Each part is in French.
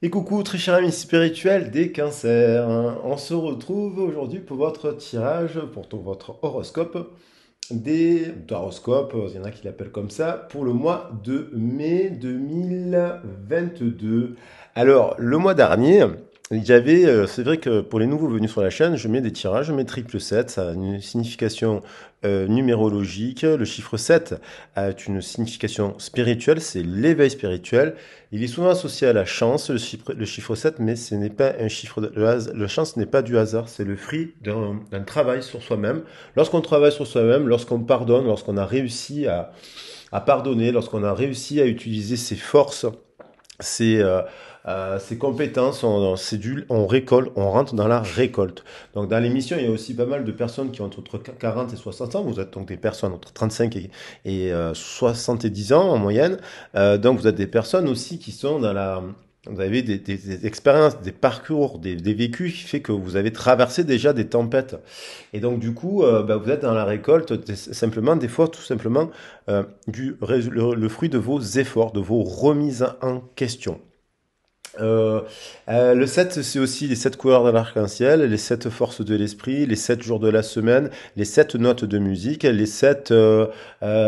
Et coucou, très cher ami spirituel des cancers. On se retrouve aujourd'hui pour votre tirage, pour votre horoscope, d'horoscope, il y en a qui l'appellent comme ça, pour le mois de mai 2022. Alors, le mois dernier, c'est vrai que pour les nouveaux venus sur la chaîne, je mets des tirages, je mets triple 7, ça a une signification numérologique. Le chiffre 7 a une signification spirituelle, c'est l'éveil spirituel. Il est souvent associé à la chance, le chiffre 7, mais ce n'est pas un chiffre de hasard. La chance n'est pas du hasard, c'est le fruit d'un travail sur soi-même. Lorsqu'on travaille sur soi-même, lorsqu'on pardonne, lorsqu'on a réussi à pardonner, lorsqu'on a réussi à utiliser ses forces, ses compétences, on récolte, on rentre dans la récolte. Donc dans l'émission, il y a aussi pas mal de personnes qui ont entre 40 et 60 ans. Vous êtes donc des personnes entre 35 et 70 ans en moyenne. Donc vous êtes des personnes aussi qui sont dans la... Vous avez des expériences, des parcours, des vécus qui fait que vous avez traversé déjà des tempêtes. Et donc du coup, vous êtes dans la récolte simplement, des fois tout simplement, le fruit de vos efforts, de vos remises en question. Euh, le 7, c'est aussi les 7 couleurs de l'arc-en-ciel, les 7 forces de l'esprit, les 7 jours de la semaine, les 7 notes de musique, les 7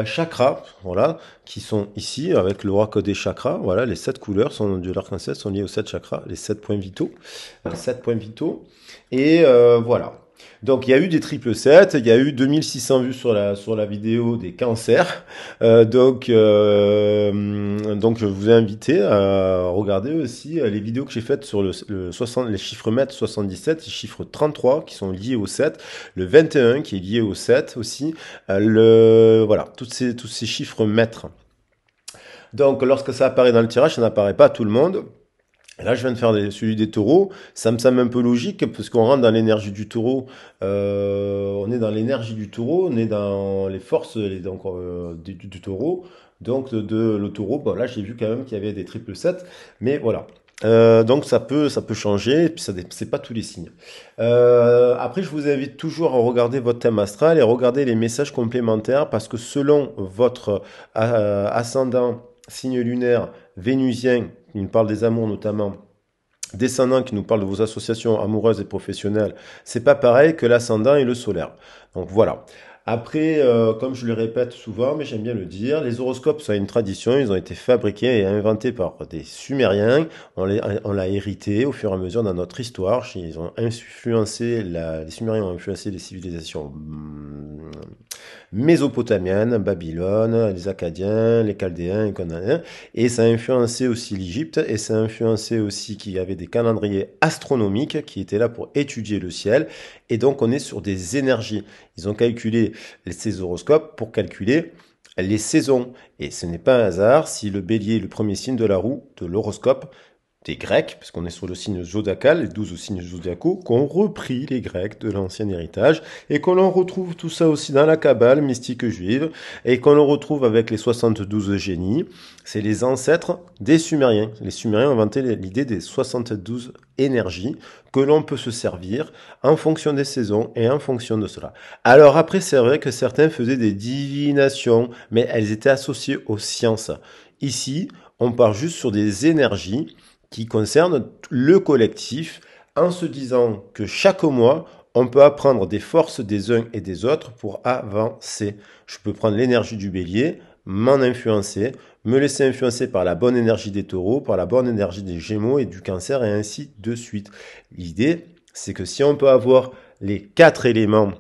chakras, voilà, qui sont ici avec l'oracle des chakras. Voilà, les 7 couleurs de l'arc-en-ciel sont liées aux 7 chakras, les 7 points vitaux. 7 points vitaux. Et voilà. Donc il y a eu des triple 7, il y a eu 2600 vues sur la vidéo des cancers. Donc je vous ai invité à regarder aussi les vidéos que j'ai faites sur les chiffres mètres 77, les chiffres 33 qui sont liés au 7, le 21 qui est lié au 7 aussi, voilà, tous ces chiffres mètres. Donc lorsque ça apparaît dans le tirage, ça n'apparaît pas à tout le monde. Là, je viens de faire celui des taureaux. Ça me semble un peu logique parce qu'on rentre dans l'énergie du taureau. On est dans l'énergie du taureau, on est dans les forces du taureau. Donc, le taureau, bon, là, j'ai vu quand même qu'il y avait des triple 7. Mais voilà. Donc, ça peut changer. Et puis, c'est pas tous les signes. Après, je vous invite toujours à regarder votre thème astral et regarder les messages complémentaires parce que selon votre ascendant, signe lunaire, vénusien, il nous parle des amours notamment, descendant qui nous parle de vos associations amoureuses et professionnelles, c'est pas pareil que l'ascendant et le solaire. Donc voilà. Après, comme je le répète souvent, mais j'aime bien le dire, les horoscopes, ça a une tradition, ils ont été fabriqués et inventés par des Sumériens, on l'a hérité au fur et à mesure dans notre histoire, les Sumériens ont influencé les civilisations mésopotamienne, Babylone, les Akkadiens, les Chaldéens, les Canadiens, et ça a influencé aussi l'Égypte, et ça a influencé aussi qu'il y avait des calendriers astronomiques qui étaient là pour étudier le ciel, et donc on est sur des énergies. Ils ont calculé ces horoscopes pour calculer les saisons, et ce n'est pas un hasard si le bélier est le premier signe de la roue de l'horoscope des Grecs, parce qu'on est sur le signe zodiacal, les 12 signes zodiacaux, qu'ont repris les Grecs de l'ancien héritage, et qu'on en retrouve tout ça aussi dans la Kabbale mystique juive, et qu'on le retrouve avec les 72 génies. C'est les ancêtres des Sumériens. Les Sumériens ont inventé l'idée des 72 énergies que l'on peut se servir en fonction des saisons et en fonction de cela. Alors après, c'est vrai que certains faisaient des divinations, mais elles étaient associées aux sciences. Ici, on part juste sur des énergies qui concerne le collectif en se disant que chaque mois, on peut apprendre des forces des uns et des autres pour avancer. Je peux prendre l'énergie du bélier, m'en influencer, me laisser influencer par la bonne énergie des taureaux, par la bonne énergie des gémeaux et du cancer et ainsi de suite. L'idée, c'est que si on peut avoir les 4 éléments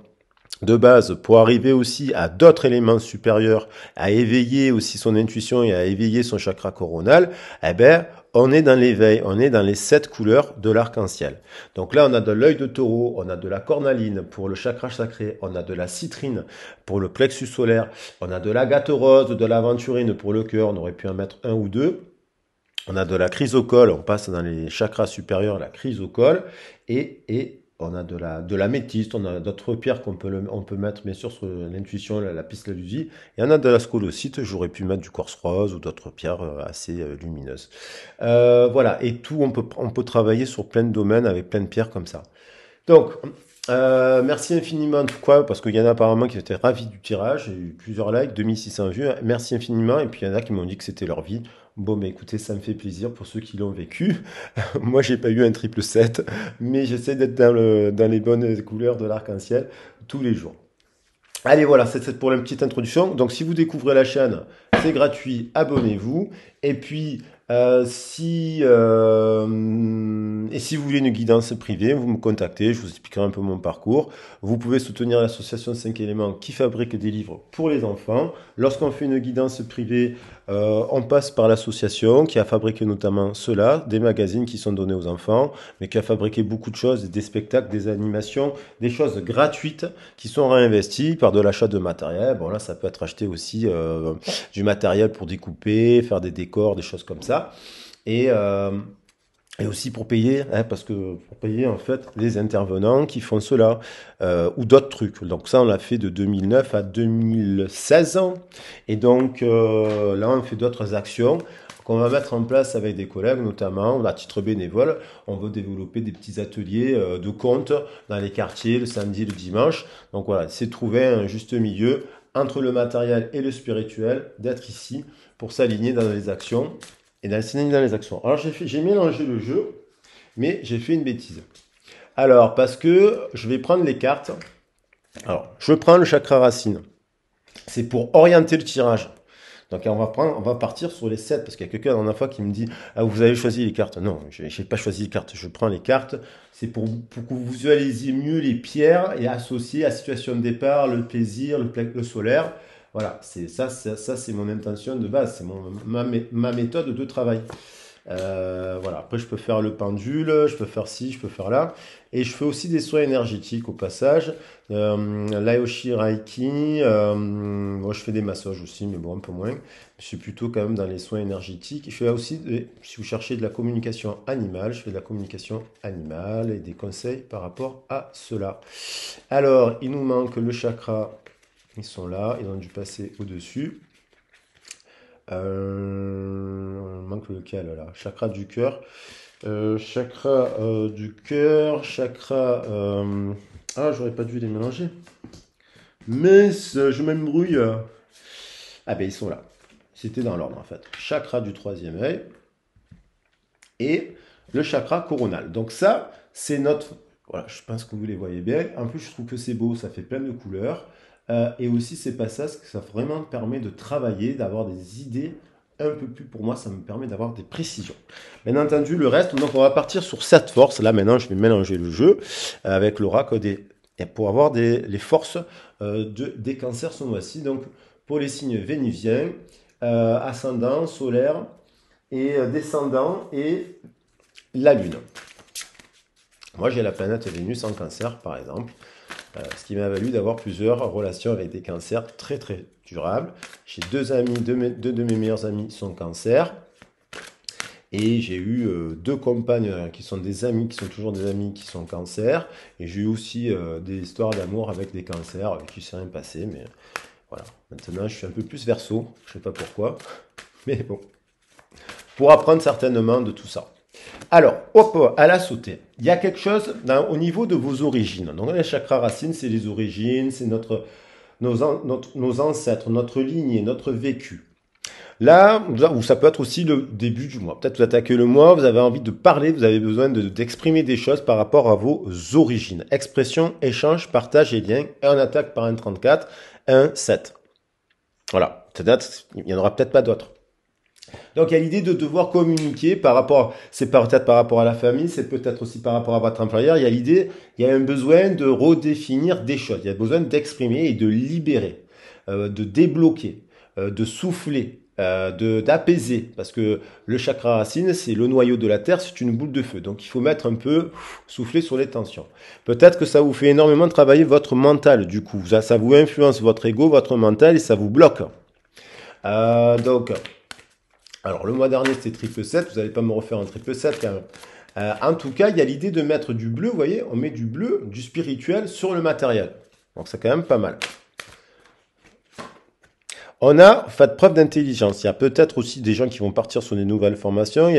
de base pour arriver aussi à d'autres éléments supérieurs, à éveiller aussi son intuition et à éveiller son chakra coronal, eh ben, on est dans l'éveil, on est dans les 7 couleurs de l'arc-en-ciel. Donc là, on a de l'œil de taureau, on a de la cornaline pour le chakra sacré, on a de la citrine pour le plexus solaire, on a de l'agate rose, de l'aventurine pour le cœur, on aurait pu en mettre un ou deux. On a de la chrysocole, on passe dans les chakras supérieurs, la chrysocole, et on a de l'améthyste, on a d'autres pierres on peut mettre bien sûr sur l'intuition, la piste de vie, et on a de la scolocite, j'aurais pu mettre du quartz rose ou d'autres pierres assez lumineuses. Voilà, et tout, on peut travailler sur plein de domaines avec plein de pierres comme ça. Donc, merci infiniment en tout cas, parce qu'il y en a apparemment qui étaient ravis du tirage, j'ai eu plusieurs likes, 2600 vues, merci infiniment, et puis il y en a qui m'ont dit que c'était leur vie. Bon, mais écoutez, ça me fait plaisir pour ceux qui l'ont vécu. Moi, j'ai pas eu un triple 7, mais j'essaie d'être dans les bonnes couleurs de l'arc-en-ciel tous les jours. Allez, voilà, c'est pour la petite introduction. Donc, si vous découvrez la chaîne, c'est gratuit, abonnez-vous. Et puis, si vous voulez une guidance privée, vous me contactez, je vous expliquerai un peu mon parcours. Vous pouvez soutenir l'association 5 éléments qui fabrique des livres pour les enfants. Lorsqu'on fait une guidance privée, on passe par l'association qui a fabriqué notamment cela, des magazines qui sont donnés aux enfants, mais qui a fabriqué beaucoup de choses, des spectacles, des animations, des choses gratuites qui sont réinvesties par de l'achat de matériel. Bon, là, ça peut être acheté aussi du matériel pour découper, faire des décors, des choses comme ça. Et, euh, et aussi pour payer, hein, parce que pour payer en fait les intervenants qui font cela ou d'autres trucs. Donc ça, on l'a fait de 2009 à 2016. Et donc là, on fait d'autres actions qu'on va mettre en place avec des collègues, notamment à titre bénévole. On veut développer des petits ateliers de compte dans les quartiers le samedi et le dimanche. Donc voilà, c'est trouver un juste milieu entre le matériel et le spirituel, d'être ici pour s'aligner dans les actions et s'aligner dans les actions. Alors j'ai mélangé le jeu, mais j'ai fait une bêtise. Alors, parce que je vais prendre les cartes. Alors, je prends le chakra racine. C'est pour orienter le tirage. Donc on va partir sur les 7, parce qu'il y a quelqu'un la dernière fois qui me dit « Ah, vous avez choisi les cartes ». Non, je n'ai pas choisi les cartes, je prends les cartes. C'est pour que vous visualisiez mieux les pierres et associer à la situation de départ, le plaisir, le solaire. Voilà, c'est c'est mon intention de base, c'est ma méthode de travail. Voilà. Après, je peux faire le pendule, je peux faire ci, je peux faire là. Et je fais aussi des soins énergétiques au passage. L'ayoshi Reiki. Moi, je fais des massages aussi, mais bon, un peu moins. Je suis plutôt quand même dans les soins énergétiques. Je fais aussi, si vous cherchez de la communication animale, je fais de la communication animale et des conseils par rapport à cela. Alors, il nous manque le chakra. Ils sont là, ils ont dû passer au-dessus. On manque lequel là? Chakra du cœur. Chakra du cœur, chakra. Ah, j'aurais pas dû les mélanger. Mais je m'embrouille. Ah ben ils sont là. C'était dans l'ordre en fait. Chakra du troisième œil et le chakra coronal. Donc ça, c'est notre. Voilà, je pense que vous les voyez bien. En plus, je trouve que c'est beau, ça fait plein de couleurs. Et aussi, c'est pas ça, ça vraiment permet de travailler, d'avoir des idées un peu plus, pour moi, ça me permet d'avoir des précisions. Bien entendu, le reste, donc on va partir sur cette force. Là, maintenant, je vais mélanger le jeu avec l'oracle pour avoir les forces des cancers ce mois-ci. Donc, pour les signes vénusiens, ascendant, solaire et descendant et la lune. Moi, j'ai la planète Vénus en cancer, par exemple. Ce qui m'a valu d'avoir plusieurs relations avec des cancers très très durables. J'ai deux amis, deux de mes meilleurs amis sont cancer. Et j'ai eu deux compagnes qui sont des amis, qui sont toujours des amis, qui sont cancer. Et j'ai eu aussi des histoires d'amour avec des cancers, avec qui s'est rien passé. Mais voilà, maintenant je suis un peu plus verso, je ne sais pas pourquoi. Mais bon, pour apprendre certainement de tout ça. Alors, hop, à la sautée. Il y a quelque chose au niveau de vos origines. Donc, les chakras racines, c'est les origines, c'est nos ancêtres, notre lignée, notre vécu. Là, ou ça peut être aussi le début du mois. Peut-être vous attaquez le mois, vous avez envie de parler, vous avez besoin d'exprimer des choses par rapport à vos origines. Expression, échange, partage et lien. Et on attaque par un 34, un 7. Voilà. Il n'y en aura peut-être pas d'autres. Donc il y a l'idée de devoir communiquer c'est peut-être par rapport à la famille, c'est peut-être aussi par rapport à votre employeur. Il y a un besoin de redéfinir des choses. Il y a besoin d'exprimer et de libérer, de débloquer, de souffler, d'apaiser. Parce que le chakra racine, c'est le noyau de la terre, c'est une boule de feu. Donc il faut mettre un peu, souffler sur les tensions. Peut-être que ça vous fait énormément travailler votre mental. Du coup, ça vous influence votre ego, votre mental et ça vous bloque. Alors, le mois dernier, c'était triple 7. Vous n'allez pas me refaire un triple 7 quand même. En tout cas, il y a l'idée de mettre du bleu. Vous voyez, on met du bleu, du spirituel sur le matériel. Donc, c'est quand même pas mal. On a fait preuve d'intelligence. Il y a peut-être aussi des gens qui vont partir sur des nouvelles formations.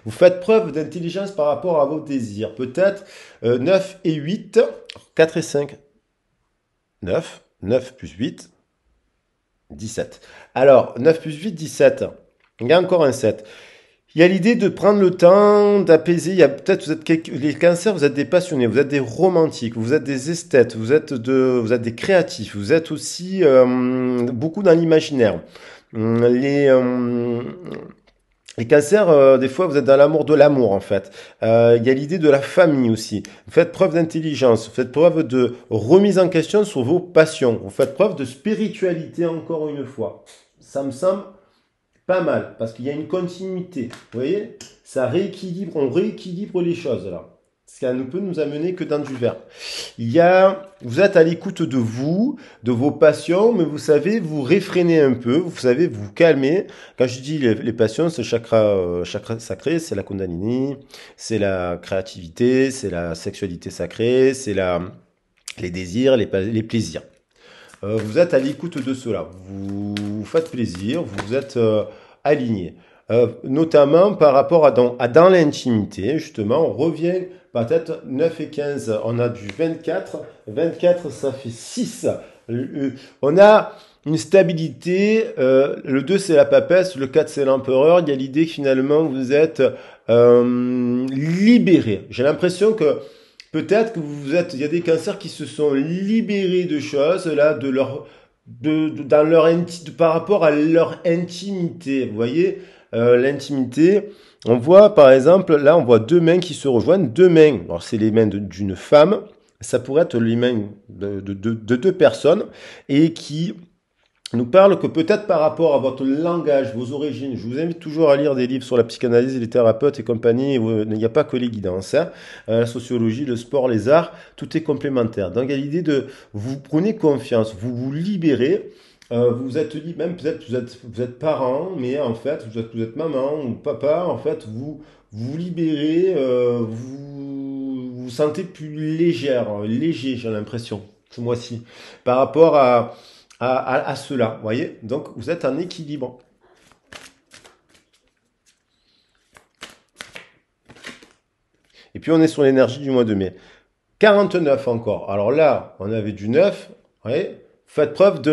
Vous faites preuve d'intelligence par rapport à vos désirs. Peut-être 9 et 8, 4 et 5. 9 plus 8, 17. Alors, 9 plus 8, 17. Il y a encore un 7. Il y a l'idée de prendre le temps d'apaiser. Il y a peut-être les cancers, vous êtes des passionnés, vous êtes des romantiques, vous êtes des esthètes, vous êtes des créatifs, vous êtes aussi beaucoup dans l'imaginaire. Les les cancers, des fois, vous êtes dans l'amour de l'amour, en fait. Il y a l'idée de la famille aussi. Vous faites preuve d'intelligence, vous faites preuve de remise en question sur vos passions. Vous faites preuve de spiritualité, encore une fois. Ça me semble pas mal, parce qu'il y a une continuité. Vous voyez? Ça rééquilibre, on rééquilibre les choses, là. Ça ne peut nous amener que dans du vert. Vous êtes à l'écoute de vous, de vos passions, mais vous savez vous réfréner un peu, vous savez vous calmer. Quand je dis les passions, c'est chakra sacré, c'est la Kundalini, c'est la créativité, c'est la sexualité sacrée, c'est les désirs, les plaisirs. Vous êtes à l'écoute de cela. Vous faites plaisir, vous êtes aligné. Notamment par rapport à dans l'intimité, justement, on revient peut-être 9 et 15, on a du 24, 24 ça fait 6, on a une stabilité, le 2 c'est la papesse, le 4 c'est l'empereur, il y a l'idée que finalement vous êtes libéré. J'ai l'impression que peut-être que il y a des cancers qui se sont libérés de choses, là, dans par rapport à leur intimité, vous voyez, l'intimité. On voit, par exemple, là, on voit deux mains qui se rejoignent, deux mains. Alors, c'est les mains d'une femme, ça pourrait être les mains de deux personnes, et qui nous parle que peut-être par rapport à votre langage, vos origines, je vous invite toujours à lire des livres sur la psychanalyse, les thérapeutes et compagnie, il n'y a pas que les guidances, hein. La sociologie, le sport, les arts, tout est complémentaire. Donc il y a l'idée de vous prenez confiance, vous vous libérez, vous êtes libre, même peut-être vous êtes parent, mais en fait vous êtes maman ou papa, en fait vous libérez, vous sentez plus léger, j'ai l'impression, ce mois-ci, par rapport à cela, vous voyez? Donc, vous êtes en équilibre. Et puis, on est sur l'énergie du mois de mai. 49 encore. Alors là, on avait du 9. Ouais. Faites preuve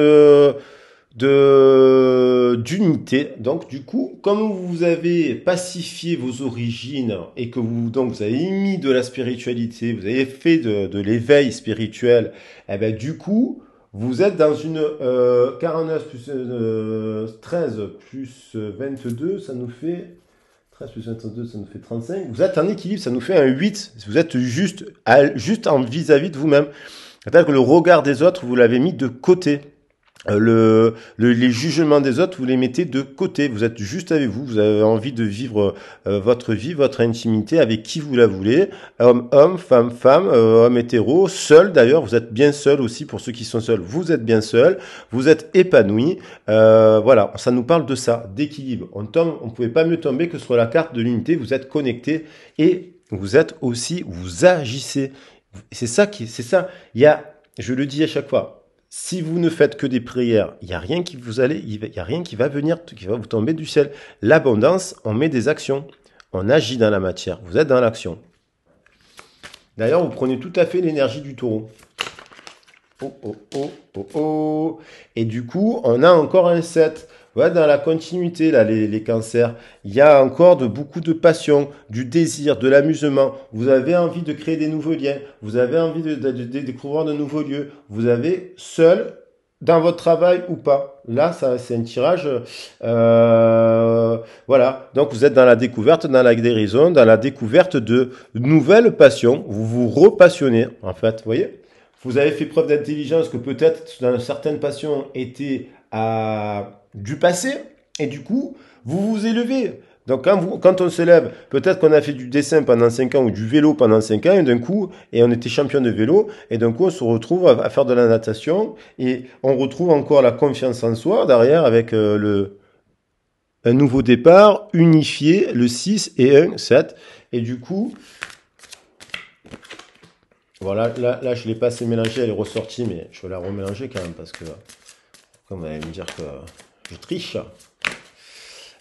d'unité. Donc, du coup, comme vous avez pacifié vos origines et que vous avez émis de la spiritualité, vous avez fait de l'éveil spirituel, eh ben, du coup, vous êtes dans une 49 plus 13 plus 22, ça nous fait 13 plus 22, ça nous fait 35. Vous êtes en équilibre, ça nous fait un 8. Vous êtes juste en vis-à-vis de vous-même. C'est-à-dire que le regard des autres, vous l'avez mis de côté. Les jugements des autres, vous les mettez de côté. Vous êtes juste avec vous. Vous avez envie de vivre votre vie, votre intimité avec qui vous la voulez. Homme, femme, homme hétéro, seul d'ailleurs. Vous êtes bien seul aussi pour ceux qui sont seuls. Vous êtes bien seul. Vous êtes épanoui. Voilà, ça nous parle de ça, d'équilibre. On ne pouvait pas mieux tomber que sur la carte de l'unité. Vous êtes connecté et vous agissez. C'est ça. Je le dis à chaque fois. Si vous ne faites que des prières, il y a rien qui va venir, qui va vous tomber du ciel. L'abondance, on met des actions. On agit dans la matière. Vous êtes dans l'action. D'ailleurs, vous prenez tout à fait l'énergie du taureau. Oh. Et du coup, on a encore un 7. Ouais, dans la continuité, là, les cancers, il y a encore beaucoup de passion, du désir, de l'amusement. Vous avez envie de créer des nouveaux liens. Vous avez envie de découvrir de nouveaux lieux. Vous avez seul, dans votre travail ou pas. Là, ça, c'est un tirage. Voilà. Donc, vous êtes dans la découverte, dans la guérison, dans la découverte de nouvelles passions. Vous vous repassionnez, en fait. Vous voyez? Vous avez fait preuve d'intelligence que peut-être dans certaines passions étaient du passé, et du coup, vous vous élevez. Donc quand on s'élève, peut-être qu'on a fait du dessin pendant 5 ans ou du vélo pendant 5 ans, et d'un coup, on était champion de vélo, et d'un coup on se retrouve à faire de la natation, et on retrouve encore la confiance en soi derrière avec un nouveau départ, unifié, le 6 et 1, 7, et du coup, voilà, là je l'ai pas assez mélangée, elle est ressortie, mais je vais la remélanger quand même, parce que, comme vous allez me dire que je triche.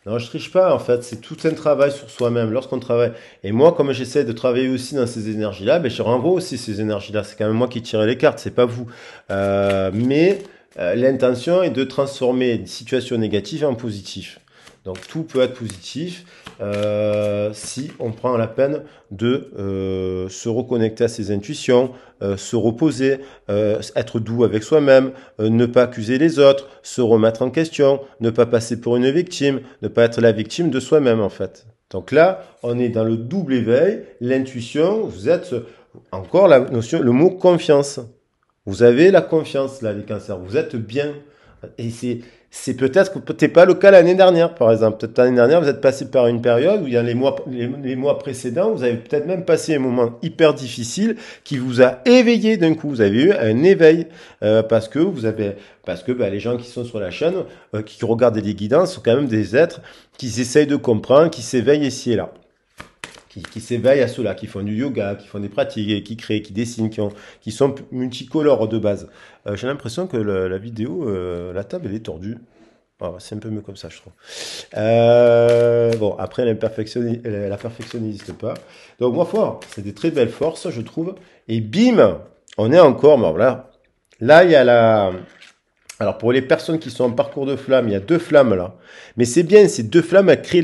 Non, je triche pas, en fait. C'est tout un travail sur soi-même lorsqu'on travaille. Et moi, comme j'essaie de travailler aussi dans ces énergies-là, je renvoie aussi ces énergies-là. C'est quand même moi qui tire les cartes, c'est pas vous. Mais l'intention est de transformer une situation négative en positif. Donc tout peut être positif si on prend la peine de se reconnecter à ses intuitions, se reposer, être doux avec soi-même, ne pas accuser les autres, se remettre en question, ne pas passer pour une victime, ne pas être la victime de soi-même en fait. Donc là, on est dans le double éveil, l'intuition, vous êtes encore la notion, le mot confiance. Vous avez la confiance là, les cancers, vous êtes bien. Et c'est peut-être pas le cas l'année dernière, par exemple. Peut-être l'année dernière, vous êtes passé par une période où il y a les mois précédents, vous avez peut-être même passé un moment hyper difficile qui vous a éveillé d'un coup. Vous avez eu un éveil parce que les gens qui sont sur la chaîne, qui regardent les guidances, sont quand même des êtres qui essayent de comprendre, qui s'éveillent ici et là. Qui s'éveillent à cela, qui font du yoga, qui font des pratiques, qui créent, qui dessinent, qui sont multicolores de base. J'ai l'impression que la vidéo, la table, elle est tordue. Oh, c'est un peu mieux comme ça, je trouve. Bon, après, la perfection n'existe pas. Donc, moi, fort, c'est des très belles forces, je trouve. Et bim, on est encore, bon, là, il y a la... Alors, pour les personnes qui sont en parcours de flammes, il y a 2 flammes là. Mais c'est bien, ces 2 flammes, elles créent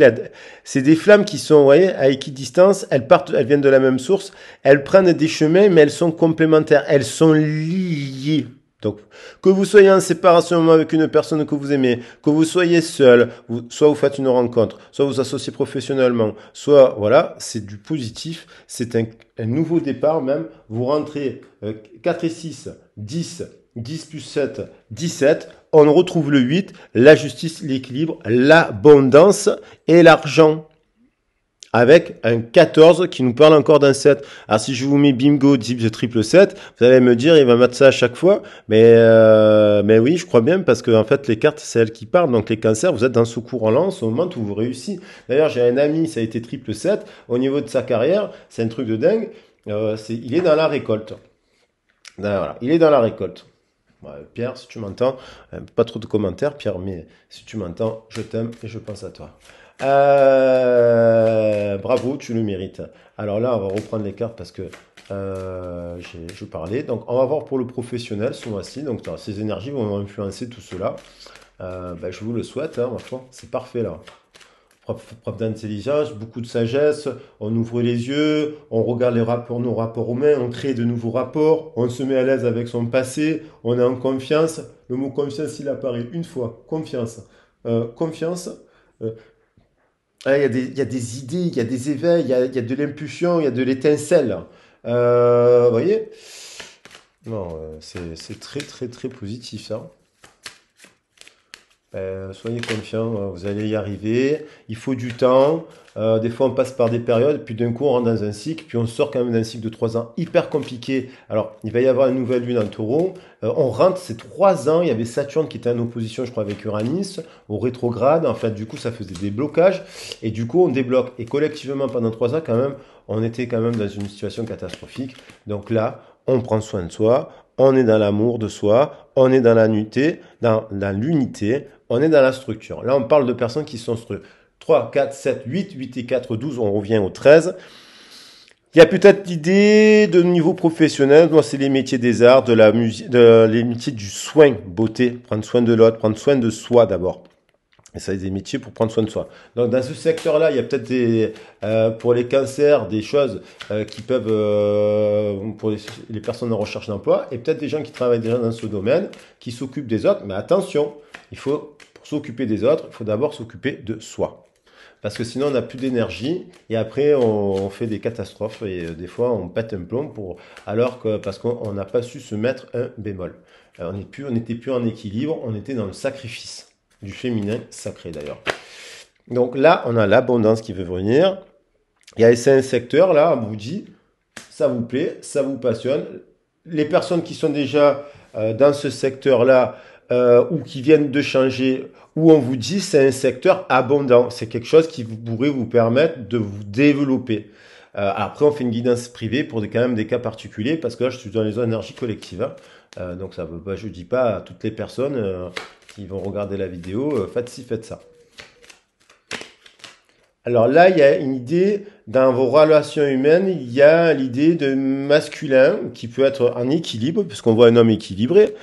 c'est des flammes qui sont, vous voyez, à équidistance, elles viennent de la même source, elles prennent des chemins, mais elles sont complémentaires, elles sont liées. Donc, que vous soyez en séparation avec une personne que vous aimez, que vous soyez seul, soit vous faites une rencontre, soit vous associez professionnellement, soit, voilà, c'est du positif, c'est un nouveau départ même. Vous rentrez 4 et 6, 10, 10 plus 7, 17. On retrouve le 8, la justice, l'équilibre, l'abondance et l'argent. Avec un 14 qui nous parle encore d'un 7. Alors si je vous mets bingo, type triple 7, vous allez me dire, il va mettre ça à chaque fois. Mais oui, je crois bien, parce que en fait, les cartes, c'est elles qui parlent. Donc les cancers, vous êtes dans ce courant-là en ce moment où vous réussissez. D'ailleurs, j'ai un ami, ça a été triple 7. Au niveau de sa carrière, c'est un truc de dingue. Il est dans la récolte. Voilà, il est dans la récolte. Ouais, Pierre, si tu m'entends, pas trop de commentaires, Pierre, mais si tu m'entends, je t'aime et je pense à toi. Bravo, tu le mérites. Alors là, on va reprendre les cartes parce que je parlais. Donc, on va voir pour le professionnel ce mois-ci. Donc, ces énergies vont influencer tout cela. Je vous le souhaite, hein, ma foi. C'est parfait là. Preuve d'intelligence, beaucoup de sagesse, on ouvre les yeux, on regarde nos rapports humains, on crée de nouveaux rapports, on se met à l'aise avec son passé, on est en confiance. Le mot confiance, il apparaît une fois, confiance. Confiance, il y a des idées, il y a des éveils, il y a de l'impulsion, il y a de l'étincelle. Vous voyez? Non, c'est très très très positif ça. Soyez confiants, vous allez y arriver. Il faut du temps. Des fois, on passe par des périodes, puis d'un coup, on rentre dans un cycle, puis on sort quand même d'un cycle de 3 ans hyper compliqué. Alors, il va y avoir une nouvelle lune en taureau. On rentre ces 3 ans. Il y avait Saturne qui était en opposition, je crois, avec Uranus, au rétrograde. En fait, du coup, ça faisait des blocages. Et du coup, on débloque. Et collectivement, pendant 3 ans, quand même, on était quand même dans une situation catastrophique. Donc là, on prend soin de soi. On est dans l'amour de soi. On est dans l'unité, dans l'unité. On est dans la structure. Là, on parle de personnes qui sont sur 3, 4, 7, 8, 8 et 4, 12. On revient au 13. Il y a peut-être l'idée de niveau professionnel. Moi, c'est les métiers des arts, de la musique, les métiers du soin, beauté, prendre soin de l'autre, prendre soin de soi d'abord. Et ça, c'est des métiers pour prendre soin de soi. Donc, dans ce secteur-là, il y a peut-être pour les cancers, des choses qui peuvent, pour les personnes en recherche d'emploi, et peut-être des gens qui travaillent déjà dans ce domaine, qui s'occupent des autres. Mais attention, pour s'occuper des autres, il faut d'abord s'occuper de soi. Parce que sinon, on n'a plus d'énergie, et après, on fait des catastrophes, et des fois, on pète un plomb parce qu'on n'a pas su se mettre un bémol. On n'était plus en équilibre, on était dans le sacrifice. Du féminin sacré d'ailleurs. Donc là, on a l'abondance qui veut venir. Il y a ces secteurs là, on vous dit, ça vous plaît, ça vous passionne. Les personnes qui sont déjà dans ce secteur-là ou qui viennent de changer, où on vous dit c'est un secteur abondant, c'est quelque chose qui pourrait vous permettre de vous développer. Après, on fait une guidance privée pour quand même des cas particuliers, parce que là, je suis dans les énergies collectives. Donc ça veut pas, je dis pas à toutes les personnes qui vont regarder la vidéo, faites ci, faites ça. Alors là, il y a une idée, dans vos relations humaines, il y a l'idée de masculin qui peut être en équilibre, puisqu'on voit un homme équilibré.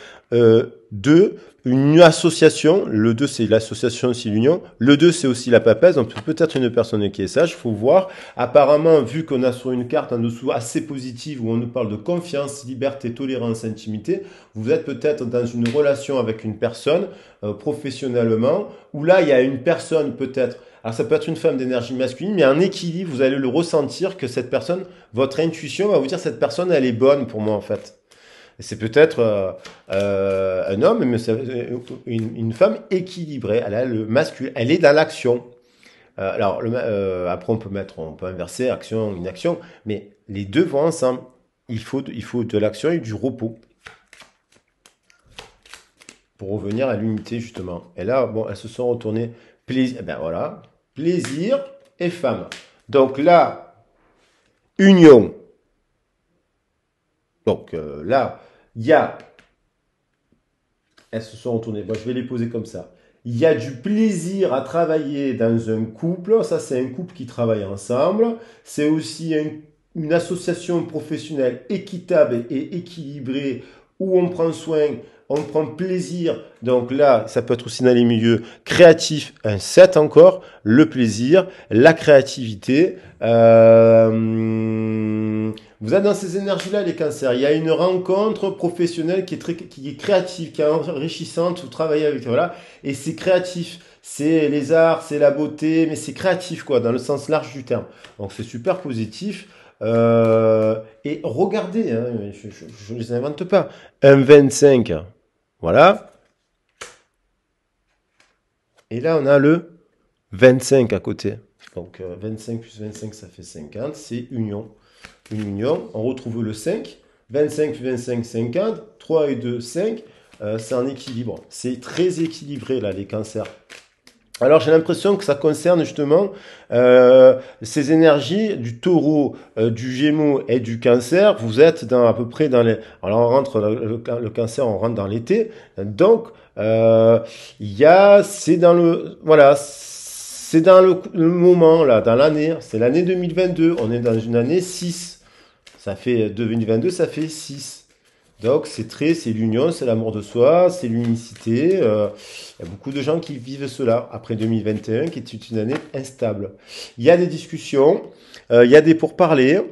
Deux, une association. Le deux, c'est l'association, c'est l'union. Le deux, c'est aussi la papesse. Donc peut-être une personne qui est sage, faut voir. Apparemment, vu qu'on a sur une carte en dessous assez positive où on nous parle de confiance, liberté, tolérance, intimité, vous êtes peut-être dans une relation avec une personne, professionnellement, où là, il y a une personne peut-être. Alors ça peut être une femme d'énergie masculine, mais en équilibre, vous allez le ressentir que cette personne, votre intuition va vous dire cette personne, elle est bonne pour moi en fait. Et c'est peut-être un homme, mais c'est une femme équilibrée. Elle a le masculin, elle est dans l'action. Alors après on peut inverser action, inaction, mais les deux vont ensemble. Il faut de l'action et du repos pour revenir à l'unité justement. Et là, bon, elles se sont retournées plaisir. Ben voilà, plaisir et femme. Donc là, union. Donc là, il y a, elles se sont retournées. Bon, je vais les poser comme ça. Il y a du plaisir à travailler dans un couple. Ça, c'est un couple qui travaille ensemble. C'est aussi une association professionnelle équitable et équilibrée où on prend soin, on prend plaisir. Donc là, ça peut être aussi dans les milieux créatifs, un 7 encore, le plaisir, la créativité. Vous êtes dans ces énergies-là, les cancers. Il y a une rencontre professionnelle qui est créative, qui est enrichissante. Vous travaillez avec, voilà. Et c'est créatif. C'est les arts, c'est la beauté, mais c'est créatif, quoi, dans le sens large du terme. Donc c'est super positif. Et regardez, hein, je ne les invente pas. Un 25, voilà. Et là, on a le 25 à côté. Donc 25 plus 25, ça fait 50. C'est union. Une union. On retrouve le 5. 25 plus 25, 50. 3 et 2, 5. C'est en équilibre. C'est très équilibré, là, les cancers. Alors j'ai l'impression que ça concerne justement ces énergies du taureau, du gémeaux et du cancer. Vous êtes dans à peu près dans les... Alors on rentre, le cancer, on rentre dans l'été. Donc il y a... C'est dans le... Voilà, c'est dans le moment, là, dans l'année. C'est l'année 2022. On est dans une année 6. Ça fait 2022, ça fait 6. Donc c'est l'union, c'est l'amour de soi, c'est l'unicité. Il y a beaucoup de gens qui vivent cela après 2021, qui est une année instable. Il y a des discussions, il y a des pourparlers.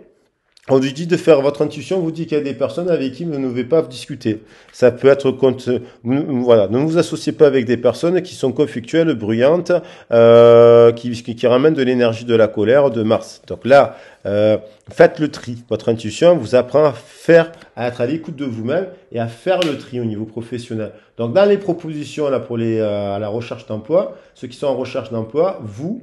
On lui dit de faire votre intuition, vous dit qu'il y a des personnes avec qui vous ne devez pas discuter. Ça peut être contre, voilà, ne vous associez pas avec des personnes qui sont conflictuelles, bruyantes, qui ramènent de l'énergie de la colère, de Mars. Donc là, faites le tri. Votre intuition vous apprend à être à l'écoute de vous-même et à faire le tri au niveau professionnel. Donc dans les propositions là pour à la recherche d'emploi, ceux qui sont en recherche d'emploi, vous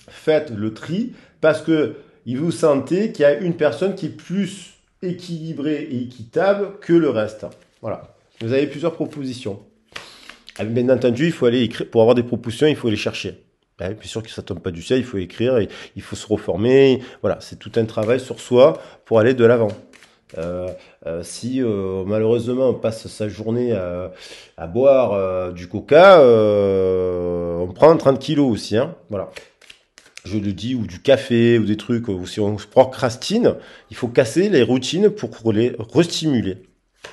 faites le tri parce que vous sentez qu'il y a une personne qui est plus équilibrée et équitable que le reste. Voilà. Vous avez plusieurs propositions. Bien entendu, il faut aller écrire. Pour avoir des propositions, il faut les chercher. Bien sûr que ça ne tombe pas du ciel, il faut écrire, il faut se reformer. Voilà, c'est tout un travail sur soi pour aller de l'avant. Si malheureusement on passe sa journée à boire du coca, on prend 30 kilos aussi. Hein, voilà. Je le dis, ou du café, ou des trucs, ou si on procrastine, il faut casser les routines pour les restimuler.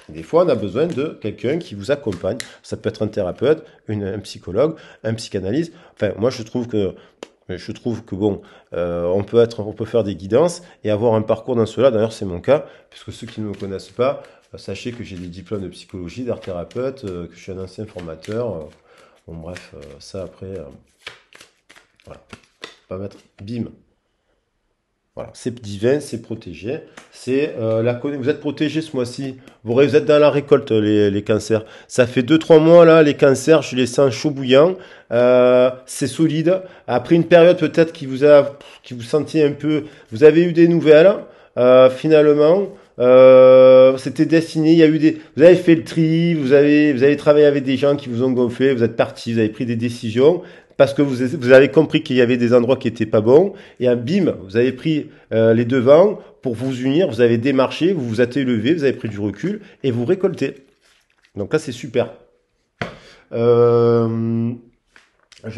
Des fois, on a besoin de quelqu'un qui vous accompagne. Ça peut être un thérapeute, un psychologue, un psychanalyste. Enfin, moi, je trouve que bon, on peut faire des guidances et avoir un parcours dans cela. D'ailleurs, c'est mon cas, puisque ceux qui ne me connaissent pas, sachez que j'ai des diplômes de psychologie, d'art thérapeute, que je suis un ancien formateur. Bon, bref, ça après, voilà. On va mettre bim. Voilà, c'est divin, c'est protégé. Vous êtes protégé ce mois-ci. Vous êtes dans la récolte, les cancers. Ça fait 2-3 mois là, les cancers, je les sens chaud bouillant. C'est solide. Après une période peut-être qui vous sentiez un peu, vous avez eu des nouvelles. Finalement, c'était destiné. Vous avez fait le tri. Vous avez travaillé avec des gens qui vous ont gonflé. Vous êtes partis. Vous avez pris des décisions. Parce que vous avez compris qu'il y avait des endroits qui étaient pas bons, et bim, vous avez pris les devants pour vous unir, vous avez démarché, vous vous êtes élevé, vous avez pris du recul, et vous récoltez. Donc là, c'est super. J'ai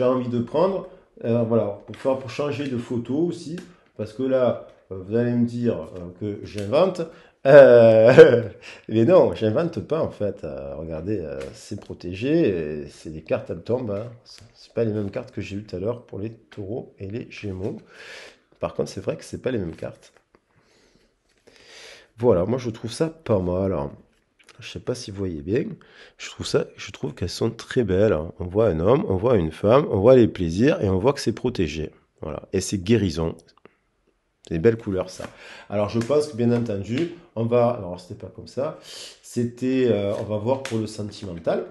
envie de prendre Voilà, pour changer de photo aussi, parce que là, vous allez me dire que j'invente. Euh, mais non, j'invente pas en fait. Regardez, c'est protégé, et c'est des cartes, elles tombent, hein. C'est pas les mêmes cartes que j'ai eues tout à l'heure pour les taureaux et les gémeaux. Par contre, c'est vrai que c'est pas les mêmes cartes. Voilà, moi je trouve ça pas mal, hein. Je sais pas si vous voyez bien. Je trouve qu'elles sont très belles, hein. On voit un homme, on voit une femme, on voit les plaisirs et on voit que c'est protégé. Voilà. Et c'est guérison. C'est des belles couleurs, ça. Alors, je pense que, bien entendu, on va... Alors, c'était pas comme ça. C'était... on va voir pour le sentimental.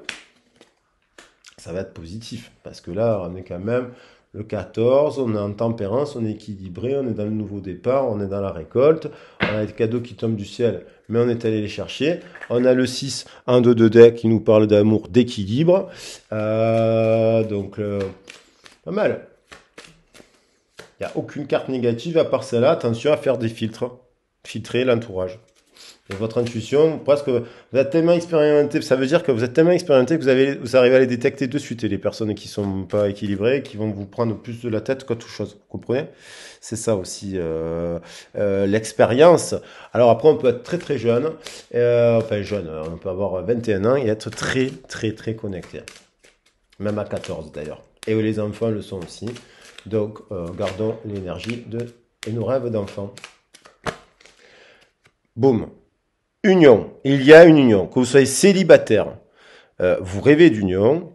Ça va être positif. Parce que là, on est quand même le 14, on est en tempérance, on est équilibré, on est dans le nouveau départ, on est dans la récolte. On a des cadeaux qui tombent du ciel, mais on est allé les chercher. On a le 6, 1, 2, 2 deck qui nous parle d'amour, d'équilibre. Donc, pas mal. Il n'y a aucune carte négative à part celle-là. Attention à faire des filtres. Filtrer l'entourage. Et votre intuition, presque, vous êtes tellement expérimenté, ça veut dire que vous êtes tellement expérimenté que vous arrivez à les détecter de suite. Et les personnes qui sont pas équilibrées, qui vont vous prendre plus de la tête qu'autre chose. Vous comprenez? C'est ça aussi, l'expérience. Alors après, on peut être très très jeune, enfin jeune, on peut avoir 21 ans et être très très très connecté. Même à 14 d'ailleurs. Et les enfants le sont aussi. Donc, gardons l'énergie et nos rêves d'enfants. Boum. Union. Il y a une union. Que vous soyez célibataire, vous rêvez d'union,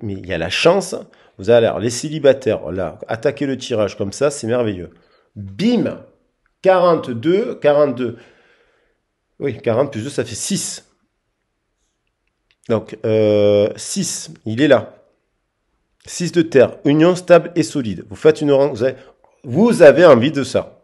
mais il y a la chance. Vous allez, alors, les célibataires, là, attaquer le tirage comme ça, c'est merveilleux. Bim. 42, 42. Oui, 40 plus 2, ça fait 6. Donc, 6, il est là. 6 de terre, union stable et solide. Vous faites une rencontre, vous avez envie de ça.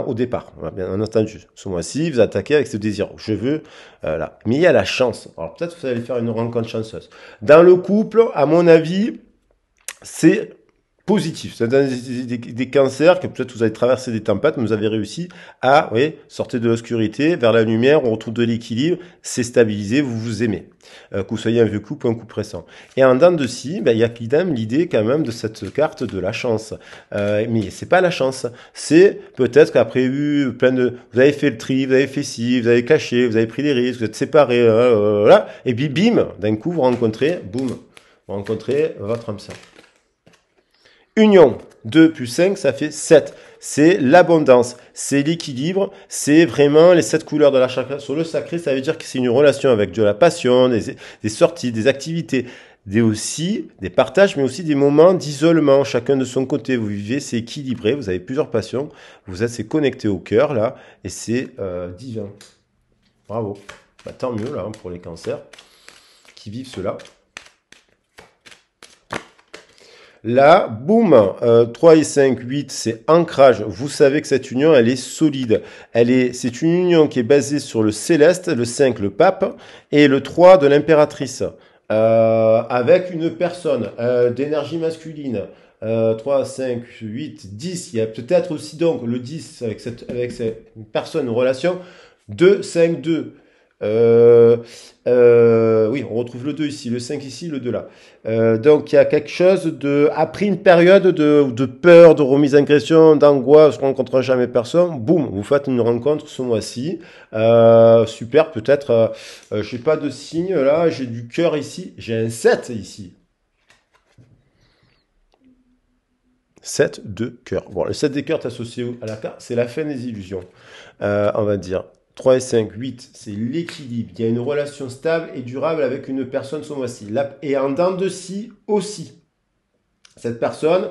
Au départ, bien entendu. Ce mois-ci, vous attaquez avec ce désir. Je veux, là. Mais il y a la chance. Alors peut-être que vous allez faire une rencontre chanceuse. Dans le couple, à mon avis, c'est positif. C'est des cancers que peut-être vous avez traversé des tempêtes, mais vous avez réussi à, oui, sortir de l'obscurité vers la lumière, on retrouve de l'équilibre, c'est stabilisé, vous vous aimez. Que vous soyez un vieux couple ou un couple récent. Et en dents de scie, il y a l'idée quand même de cette carte de la chance. Mais c'est pas la chance. C'est peut-être qu'après vous avez fait le tri, vous avez fait ci, vous avez caché, vous avez pris des risques, vous êtes séparés, et puis bim, d'un coup vous rencontrez votre âme sœur. Union, 2 plus 5, ça fait 7. C'est l'abondance, c'est l'équilibre, c'est vraiment les 7 couleurs de la chakra. Sur le sacré, ça veut dire que c'est une relation avec de la passion, des sorties, des activités, des partages, mais aussi des moments d'isolement, chacun de son côté. Vous vivez, c'est équilibré, vous avez plusieurs passions, vous êtes connecté au cœur, là, et c'est divin. Bravo. Tant mieux, là, pour les cancers qui vivent cela. Là, boum, 3 et 5, 8, c'est ancrage. Vous savez que cette union, elle est solide. C'est une union qui est basée sur le céleste, le 5, le pape, et le 3 de l'impératrice. Avec une personne d'énergie masculine. 3, 5, 8, 10. Il y a peut-être aussi donc le 10 avec cette personne en relation. 2, 5, 2. Oui, on retrouve le 2 ici, le 5 ici, le 2 là. Donc il y a quelque chose après une période de peur, de remise en question, d'angoisse, je ne rencontre jamais personne, boum, vous faites une rencontre ce mois-ci. Super, peut-être, j'ai pas de signe là, j'ai du cœur ici, j'ai un 7 ici. 7 de cœur. Bon, le 7 des cœurs est associé à la carte, c'est la fin des illusions. On va dire 3 et 5, 8, c'est l'équilibre. Il y a une relation stable et durable avec une personne ce mois-ci. Et en dents de scie aussi. Cette personne,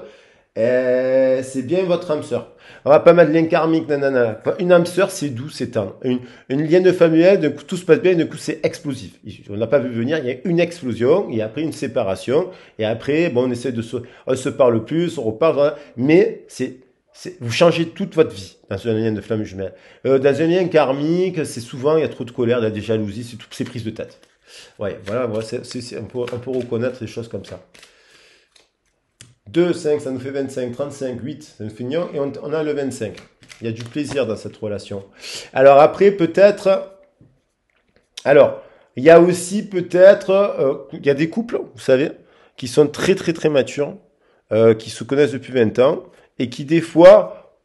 c'est bien votre âme sœur. On va pas mettre lien karmique, nanana. Une âme sœur, c'est doux, c'est tendre. Une lienne familiale, d'un coup tout se passe bien, d'un coup c'est explosif. On n'a pas vu venir, il y a une explosion, et après une séparation, et après, bon, on se parle plus, on reparle, voilà. Mais vous changez toute votre vie dans un lien de flamme jumelle. Dans un lien karmique, c'est souvent, il y a trop de colère, il y a des jalousies, c'est toutes ces prises de tête. Ouais, voilà, on peut reconnaître des choses comme ça. 2, 5, ça nous fait 25, 35, 8, ça nous fait union, et on a le 25. Il y a du plaisir dans cette relation. Alors après, peut-être... Alors, il y a aussi peut-être... il y a des couples, vous savez, qui sont très très très matures, qui se connaissent depuis 20 ans et qui des fois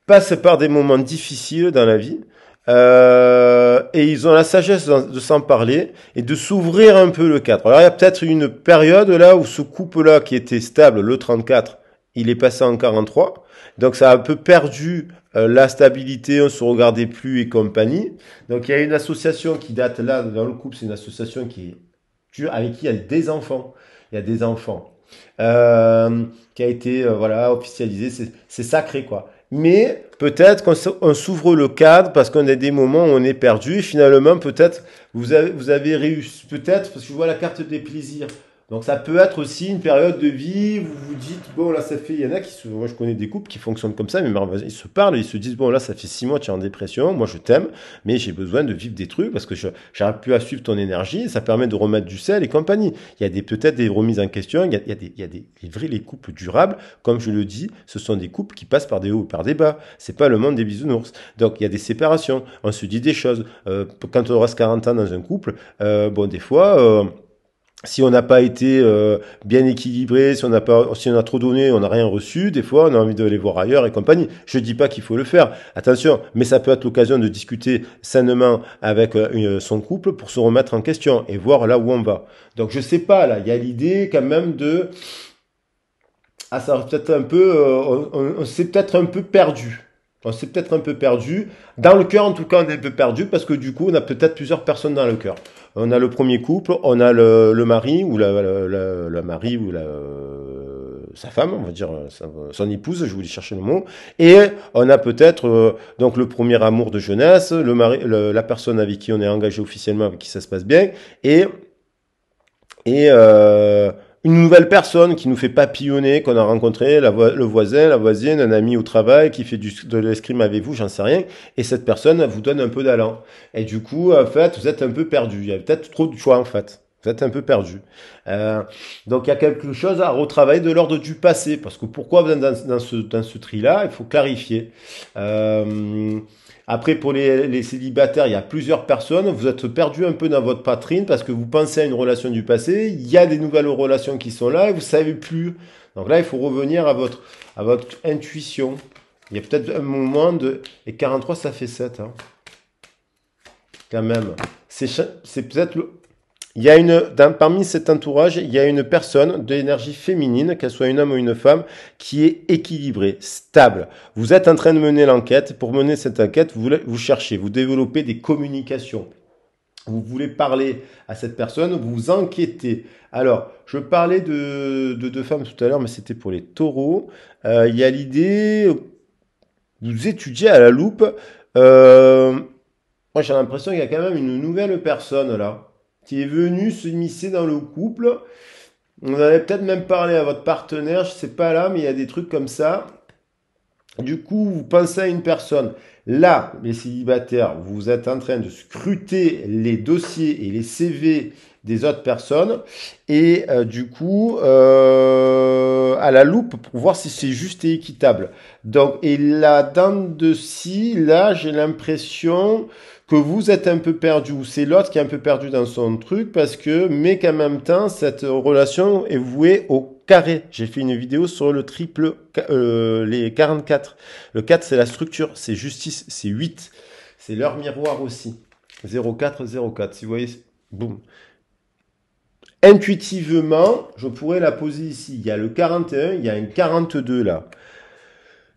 passent par des moments difficiles dans la vie. Et ils ont la sagesse de s'en parler et de s'ouvrir un peu le cadre. Alors il y a peut-être une période là où ce couple-là qui était stable, le 34, il est passé en 43. Donc ça a un peu perdu la stabilité, on se regardait plus et compagnie. Donc il y a une association qui date là dans le couple, c'est une association qui est avec qui il y a des enfants. Il y a des enfants qui a été voilà officialisé. C'est sacré quoi. Mais peut-être qu'on s'ouvre le cadre parce qu'on a des moments où on est perdu et finalement peut-être vous avez réussi peut-être parce que je vois la carte des plaisirs. Donc ça peut être aussi une période de vie où vous vous dites bon là ça fait il y en a moi je connais des couples qui fonctionnent comme ça mais ils se parlent ils se disent bon là ça fait 6 mois tu es en dépression moi je t'aime mais j'ai besoin de vivre des trucs parce que j'arrive plus à suivre ton énergie ça permet de remettre du sel et compagnie il y a peut-être des remises en question il y a les couples durables comme je le dis ce sont des couples qui passent par des hauts et par des bas c'est pas le monde des bisounours donc il y a des séparations on se dit des choses quand on reste 40 ans dans un couple bon des fois si on n'a pas été bien équilibré, si on a trop donné, on n'a rien reçu, des fois on a envie de les voir ailleurs et compagnie. Je dis pas qu'il faut le faire, attention, mais ça peut être l'occasion de discuter sainement avec son couple pour se remettre en question et voir là où on va. Donc je sais pas là, il y a l'idée quand même de ça va peut-être un peu, on s'est peut-être un peu perdu. On s'est peut-être un peu perdu. Dans le cœur, en tout cas, on est un peu perdu parce que du coup, on a peut-être plusieurs personnes dans le cœur. On a le premier couple, on a le mari ou la mari ou sa femme, on va dire son épouse, je voulais chercher le mot. Et on a peut-être donc le premier amour de jeunesse, le mari, la personne avec qui on est engagé officiellement, avec qui ça se passe bien, et une nouvelle personne qui nous fait papillonner, qu'on a rencontré, le voisin, la voisine, un ami au travail qui fait de l'escrime avec vous, j'en sais rien, et cette personne vous donne un peu d'allant. Et du coup, en fait, vous êtes un peu perdu. Il y a peut-être trop de choix, en fait. Vous êtes un peu perdu. Donc, il y a quelque chose à retravailler de l'ordre du passé, parce que pourquoi vous êtes dans ce tri-là, il faut clarifier. Après, pour les célibataires, il y a plusieurs personnes. Vous êtes perdu un peu dans votre poitrine parce que vous pensez à une relation du passé. Il y a des nouvelles relations qui sont là et vous savez plus. Donc là, il faut revenir à votre intuition. Il y a peut-être un moment de... Et 43, ça fait 7. Hein. Quand même. C'est peut-être... Il y a parmi cet entourage, il y a une personne d'énergie féminine, qu'elle soit une homme ou une femme, qui est équilibrée, stable. Vous êtes en train de mener l'enquête. Pour mener cette enquête, vous cherchez, vous développez des communications. Vous voulez parler à cette personne, vous enquêtez. Alors, je parlais de deux femmes tout à l'heure, mais c'était pour les taureaux. Il y a l'idée, vous étudiez à la loupe. Moi, j'ai l'impression qu'il y a quand même une nouvelle personne là qui est venu s'immiscer dans le couple. Vous allez peut-être même parler à votre partenaire, je sais pas là, mais il y a des trucs comme ça. Du coup, vous pensez à une personne. Là, les célibataires, vous êtes en train de scruter les dossiers et les CV des autres personnes et du coup à la loupe pour voir si c'est juste et équitable. Donc, et là, dans de ci, là, j'ai l'impression que vous êtes un peu perdu ou c'est l'autre qui est un peu perdu dans son truc parce que, mais qu'en même temps, cette relation est vouée au carré. J'ai fait une vidéo sur le triple, les 44. Le 4, c'est la structure, c'est justice, c'est 8. C'est leur miroir aussi. 04, 04. Si vous voyez, boum. Intuitivement, je pourrais la poser ici. Il y a le 41, il y a un 42 là.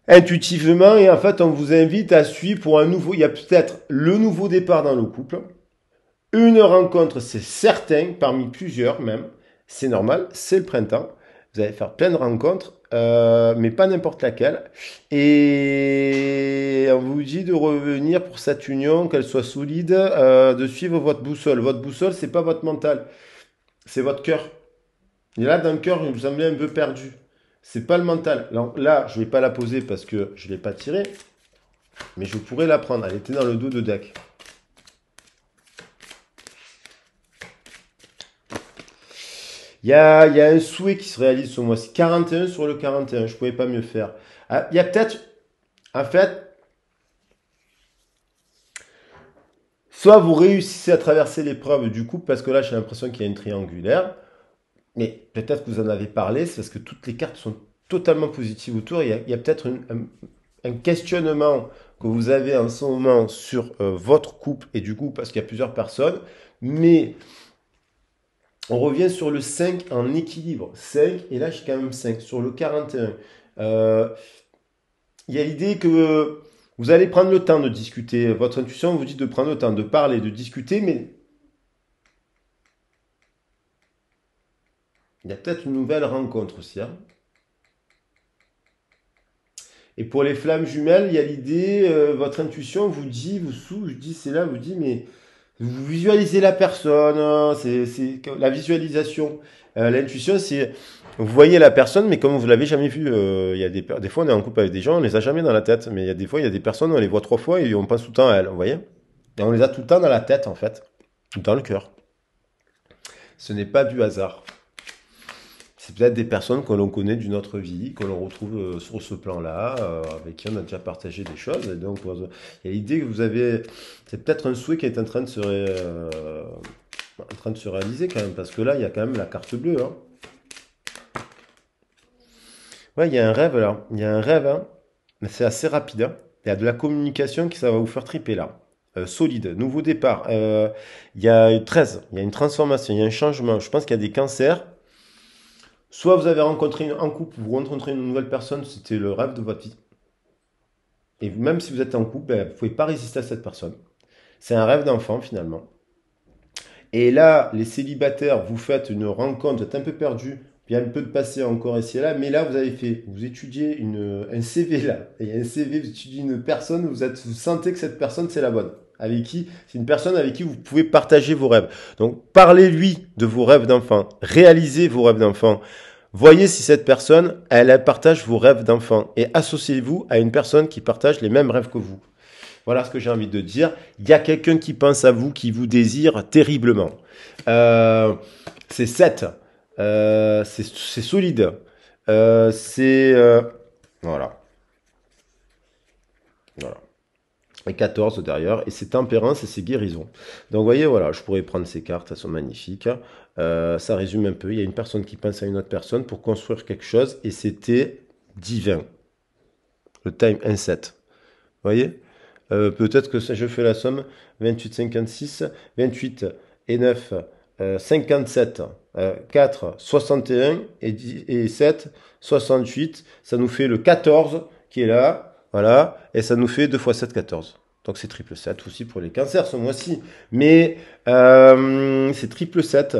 Intuitivement, et en fait, on vous invite à suivre pour un nouveau, il y a peut-être le nouveau départ dans le couple. Une rencontre, c'est certain, parmi plusieurs même. C'est normal, c'est le printemps. Vous allez faire plein de rencontres, mais pas n'importe laquelle. Et on vous dit de revenir pour cette union, qu'elle soit solide, de suivre votre boussole. Votre boussole, c'est pas votre mental, c'est votre cœur. Et là, dans le cœur, vous semblez un peu perdu. C'est pas le mental. Alors, là, je vais pas la poser parce que je l'ai pas tirée, mais je pourrais la prendre. Elle était dans le dos de deck. Il y a un souhait qui se réalise ce mois-ci. 41 sur le 41. Je pouvais pas mieux faire. Il y a peut-être, en fait, soit vous réussissez à traverser l'épreuve du couple, parce que là, j'ai l'impression qu'il y a une triangulaire. Mais peut-être que vous en avez parlé, c'est parce que toutes les cartes sont totalement positive autour. Il y a peut-être un questionnement que vous avez en ce moment sur votre couple et du coup, parce qu'il y a plusieurs personnes. Mais on revient sur le 5 en équilibre. 5, et là j'ai quand même 5. Sur le 41, euh, il y a l'idée que vous allez prendre le temps de discuter. Votre intuition vous dit de prendre le temps de parler, de discuter, mais il y a peut-être une nouvelle rencontre aussi, hein. Et pour les flammes jumelles, il y a l'idée, votre intuition vous dit, je dis, c'est là, vous dit, mais vous visualisez la personne, hein, c'est la visualisation. L'intuition, c'est, vous voyez la personne, mais comme vous l'avez jamais vue, il y a des fois, on est en couple avec des gens, on les a jamais dans la tête, mais il y a des fois, il y a des personnes, on les voit 3 fois et on pense tout le temps à elles, vous voyez? Et on les a tout le temps dans la tête, en fait, dans le cœur. Ce n'est pas du hasard. C'est peut-être des personnes que l'on connaît d'une autre vie, que l'on retrouve sur ce plan-là, avec qui on a déjà partagé des choses. Et donc, il y a l'idée que vous avez, c'est peut-être un souhait qui est en train de se réaliser quand même, parce que là, il y a quand même la carte bleue, hein. Ouais, il y a un rêve là, il y a un rêve, hein. Mais c'est assez rapide, hein. Il y a de la communication qui ça va vous faire triper là. Solide, nouveau départ. Il y a 13, il y a une transformation, il y a un changement. Je pense qu'il y a des cancers. Soit vous avez rencontré en couple, vous rencontrez une nouvelle personne, c'était le rêve de votre vie. Et même si vous êtes en couple, ben, vous ne pouvez pas résister à cette personne. C'est un rêve d'enfant finalement. Et là, les célibataires, vous faites une rencontre, vous êtes un peu perdu, il y a un peu de passé encore ici et là, mais là, vous étudiez un CV là. Et un CV, vous étudiez une personne, vous sentez que cette personne, c'est la bonne. C'est une personne avec qui vous pouvez partager vos rêves. Donc, parlez-lui de vos rêves d'enfant. Réalisez vos rêves d'enfant. Voyez si cette personne, elle partage vos rêves d'enfant. Et associez-vous à une personne qui partage les mêmes rêves que vous. Voilà ce que j'ai envie de dire. Il y a quelqu'un qui pense à vous, qui vous désire terriblement. C'est 7. C'est solide. C'est... voilà. Voilà. Et 14 derrière. Et c'est tempérance et c'est guérison. Donc vous voyez, voilà, je pourrais prendre ces cartes, elles sont magnifiques. Ça résume un peu. Il y a une personne qui pense à une autre personne pour construire quelque chose. Et c'était divin. Le time 1-7. Vous voyez? Peut-être que ça, je fais la somme. 28, 56, 28 et 9, 57, 4, 61 et 7, 68. Ça nous fait le 14 qui est là. Voilà. Et ça nous fait 2 fois 7, 14. Donc c'est triple 7 aussi pour les cancers ce mois-ci. Mais c'est triple 7.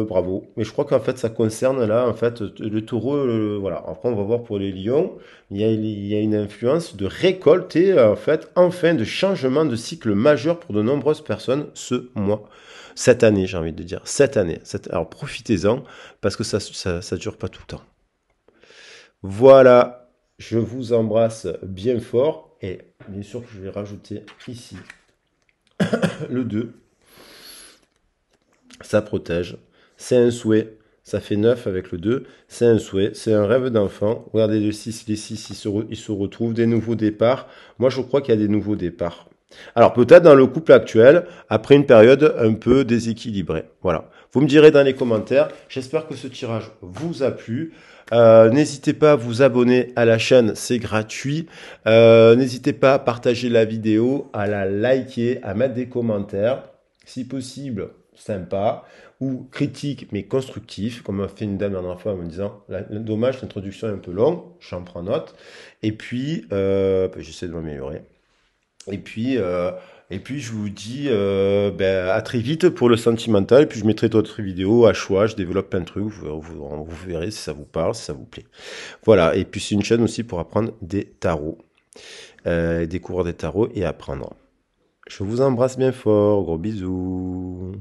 Bravo. Mais je crois qu'en fait ça concerne là en fait le taureau. Voilà. Après on va voir pour les lions. Il y a une influence de récolte et en fait enfin de changement de cycle majeur pour de nombreuses personnes ce mois. Cette année, j'ai envie de dire. Cette année. Alors profitez-en parce que ça dure pas tout le temps. Voilà. Je vous embrasse bien fort et bien sûr que je vais rajouter ici le 2. Ça protège. C'est un souhait. Ça fait 9 avec le 2. C'est un souhait. C'est un rêve d'enfant. Regardez le 6, les 6, ils se retrouvent. Des nouveaux départs. Moi, je crois qu'il y a des nouveaux départs. Alors, peut-être dans le couple actuel, après une période un peu déséquilibrée. Voilà. Vous me direz dans les commentaires. J'espère que ce tirage vous a plu. N'hésitez pas à vous abonner à la chaîne, c'est gratuit. N'hésitez pas à partager la vidéo, à la liker, à mettre des commentaires. Si possible, sympa, ou critique mais constructif, comme m'a fait une dame la dernière fois en me disant dommage, l'introduction est un peu longue, j'en prends note, et puis j'essaie de m'améliorer. Et puis je vous dis à très vite pour le sentimental, et puis je mettrai d'autres vidéos à choix, je développe plein de trucs, vous verrez si ça vous parle, si ça vous plaît. Voilà, et puis c'est une chaîne aussi pour apprendre des tarots, découvrir des tarots et apprendre. Je vous embrasse bien fort, gros bisous.